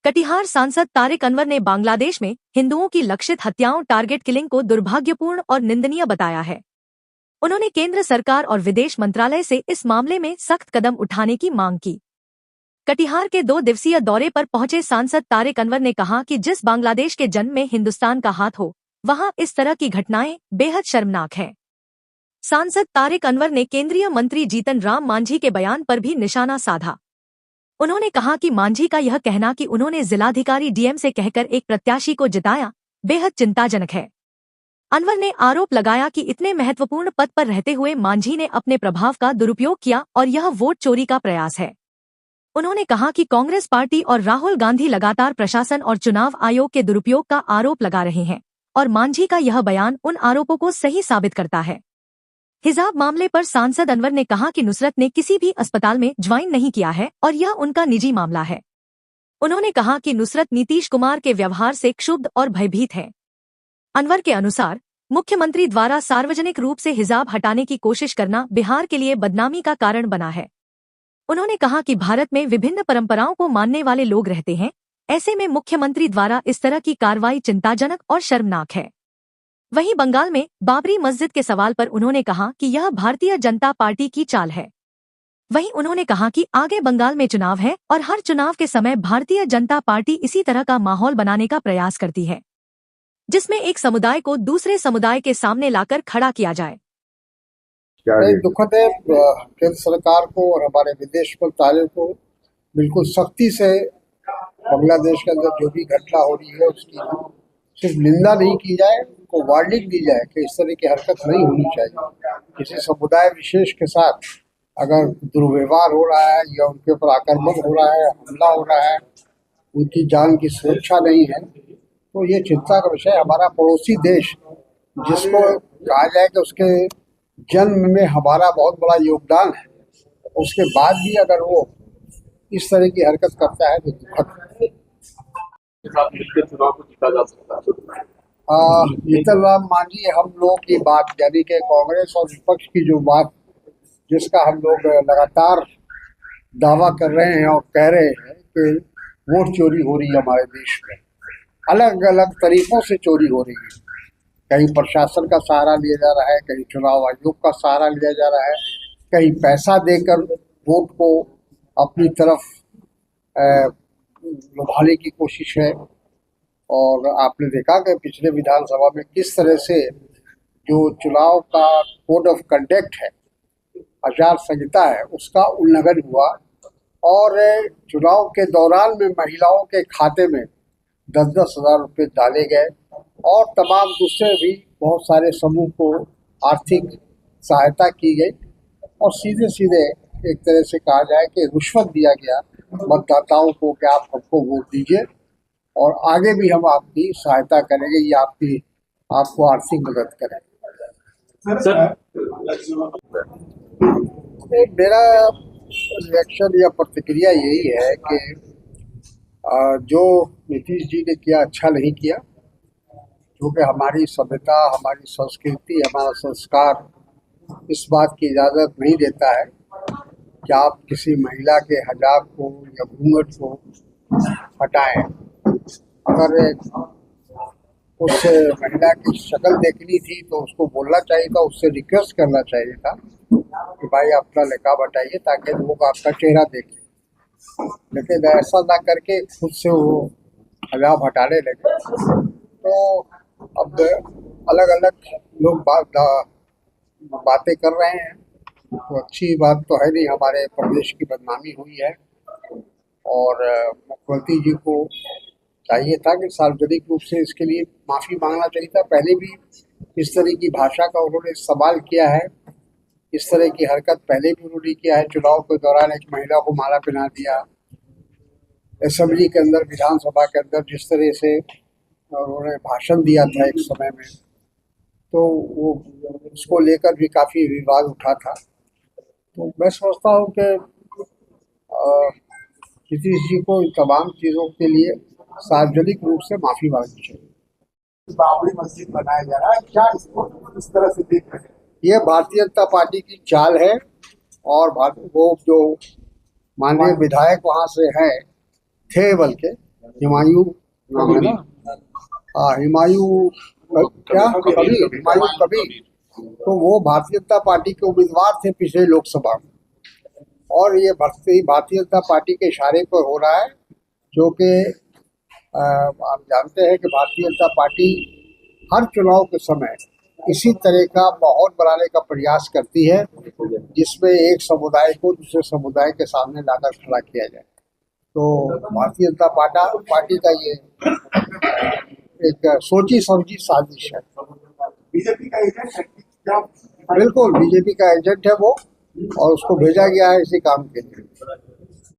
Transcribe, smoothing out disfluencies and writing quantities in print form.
कटिहार सांसद तारिक अनवर ने बांग्लादेश में हिंदुओं की लक्षित हत्याओं टारगेट किलिंग को दुर्भाग्यपूर्ण और निंदनीय बताया है। उन्होंने केंद्र सरकार और विदेश मंत्रालय से इस मामले में सख्त कदम उठाने की मांग की। कटिहार के 2 दिवसीय दौरे पर पहुंचे सांसद तारिक अनवर ने कहा कि जिस बांग्लादेश के जन्म में हिंदुस्तान का हाथ हो, वहां इस तरह की घटनाएं बेहद शर्मनाक है। सांसद तारिक अनवर ने केंद्रीय मंत्री जीतन राम मांझी के बयान पर भी निशाना साधा। उन्होंने कहा कि मांझी का यह कहना कि उन्होंने जिलाधिकारी डीएम से कहकर एक प्रत्याशी को जिताया, बेहद चिंताजनक है। अनवर ने आरोप लगाया कि इतने महत्वपूर्ण पद पर रहते हुए मांझी ने अपने प्रभाव का दुरुपयोग किया और यह वोट चोरी का प्रयास है। उन्होंने कहा कि कांग्रेस पार्टी और राहुल गांधी लगातार प्रशासन और चुनाव आयोग के दुरुपयोग का आरोप लगा रहे हैं और मांझी का यह बयान उन आरोपों को सही साबित करता है। हिजाब मामले पर सांसद अनवर ने कहा कि नुसरत ने किसी भी अस्पताल में ज्वाइन नहीं किया है और यह उनका निजी मामला है। उन्होंने कहा कि नुसरत नीतीश कुमार के व्यवहार से क्षुब्ध और भयभीत है। अनवर के अनुसार मुख्यमंत्री द्वारा सार्वजनिक रूप से हिजाब हटाने की कोशिश करना बिहार के लिए बदनामी का कारण बना है। उन्होंने कहा कि भारत में विभिन्न परंपराओं को मानने वाले लोग रहते हैं, ऐसे में मुख्यमंत्री द्वारा इस तरह की कार्रवाई चिंताजनक और शर्मनाक है। वहीं बंगाल में बाबरी मस्जिद के सवाल पर उन्होंने कहा कि यह भारतीय जनता पार्टी की चाल है। वहीं उन्होंने कहा कि आगे बंगाल में चुनाव है और हर चुनाव के समय भारतीय जनता पार्टी इसी तरह का माहौल बनाने का प्रयास करती है, जिसमें एक समुदाय को दूसरे समुदाय के सामने लाकर खड़ा किया जाए। दुखद है। केंद्र सरकार को और हमारे विदेश मंत्रालय को बिल्कुल सख्ती से बांग्लादेश के अंदर जो भी घटना हो रही है उसकी सिर्फ निंदा नहीं की जाए, उनको वार्निंग दी जाए कि इस तरह की हरकत नहीं होनी चाहिए। किसी समुदाय विशेष के साथ अगर दुर्व्यवहार हो रहा है या उनके ऊपर आक्रमण हो रहा है, हमला हो रहा है, उनकी जान की सुरक्षा नहीं है, तो ये चिंता का विषय। हमारा पड़ोसी देश जिसको कहा जाए कि उसके जन्म में हमारा बहुत बड़ा योगदान है, उसके बाद भी अगर वो इस तरह की हरकत करता है तो दुखद है। जीतन राम मांझी हम लोग की बात, यानी कि कांग्रेस और विपक्ष की जो बात, जिसका हम लोग लगातार दावा कर रहे हैं और कह रहे हैं कि वोट चोरी हो रही है हमारे देश में, अलग अलग तरीकों से चोरी हो रही है। कहीं प्रशासन का सहारा लिया जा रहा है, कहीं चुनाव आयोग का सहारा लिया जा रहा है, कहीं पैसा देकर वोट को अपनी तरफ लुभाने की कोशिश है। और आपने देखा कि पिछले विधानसभा में किस तरह से जो चुनाव का कोड ऑफ कंडक्ट है, आचार संहिता है, उसका उल्लंघन हुआ और चुनाव के दौरान में महिलाओं के खाते में 10-10 हज़ार रुपये डाले गए और तमाम दूसरे भी बहुत सारे समूह को आर्थिक सहायता की गई और सीधे सीधे एक तरह से कहा जाए कि रिश्वत दिया गया मतदाताओं को कि आप हमको वोट दीजिए और आगे भी हम आपकी सहायता करेंगे या आपको आर्थिक मदद करेंगे। मेरा रिएक्शन या प्रतिक्रिया यही है कि जो नीतीश जी ने किया अच्छा नहीं किया, क्योंकि हमारी सभ्यता, हमारी संस्कृति, हमारा संस्कार इस बात की इजाज़त नहीं देता है कि आप किसी महिला के हिजाब को या घूंघट को हटाएं। अगर उस महिला की शक्ल देखनी थी तो उसको बोलना चाहिए था, उससे रिक्वेस्ट करना चाहिए था कि भाई अपना निकाब हटाइए ताकि लोग आपका चेहरा देखें, लेकिन ऐसा ना करके खुद से वो हिजाब हटाने लगे। तो अब अलग अलग लोग बातें कर रहे हैं, तो अच्छी बात तो है नहीं। हमारे प्रदेश की बदनामी हुई है और मुख्यमंत्री जी को चाहिए था कि सार्वजनिक रूप से इसके लिए माफ़ी मांगना चाहिए था। पहले भी इस तरह की भाषा का उन्होंने इस्तेमाल किया है, इस तरह की हरकत पहले भी उन्होंने किया है। चुनाव के दौरान एक महिला को माला पहना दिया, असेंबली के अंदर, विधानसभा के अंदर जिस तरह से उन्होंने भाषण दिया था एक समय में, तो वो उसको लेकर भी काफ़ी विवाद उठा था। तो मैं समझता हूँ कि नीतीश जी को इन तमाम चीज़ों के लिए सार्वजनिक रूप से माफ़ी मांगनी चाहिए। बाबरी मस्जिद बनाया जा रहा है, क्या इसको इस तरह से देख रहे हैं? ये भारतीय जनता पार्टी की चाल है और वो जो माननीय विधायक वहाँ से हैं थे, बल्कि हुमायूं नाम है ना? हाँ, हुमायूं क्या कबीर, हुमायूं कबीर। तो वो भारतीय जनता पार्टी के उम्मीदवार थे पिछले लोकसभा में, और ये भारतीय जनता पार्टी के इशारे पर हो रहा है, जो कि आप जानते हैं कि भारतीय जनता पार्टी हर चुनाव के समय इसी तरह का माहौल बनाने का प्रयास करती है, जिसमें एक समुदाय को दूसरे समुदाय के सामने लाकर खड़ा किया जाए। तो भारतीय जनता पार्टी का ये एक सोची समझी साजिश है। बीजेपी का एजेंट है क्या? बिल्कुल बीजेपी का एजेंट है वो, और उसको भेजा गया है इसी काम के लिए।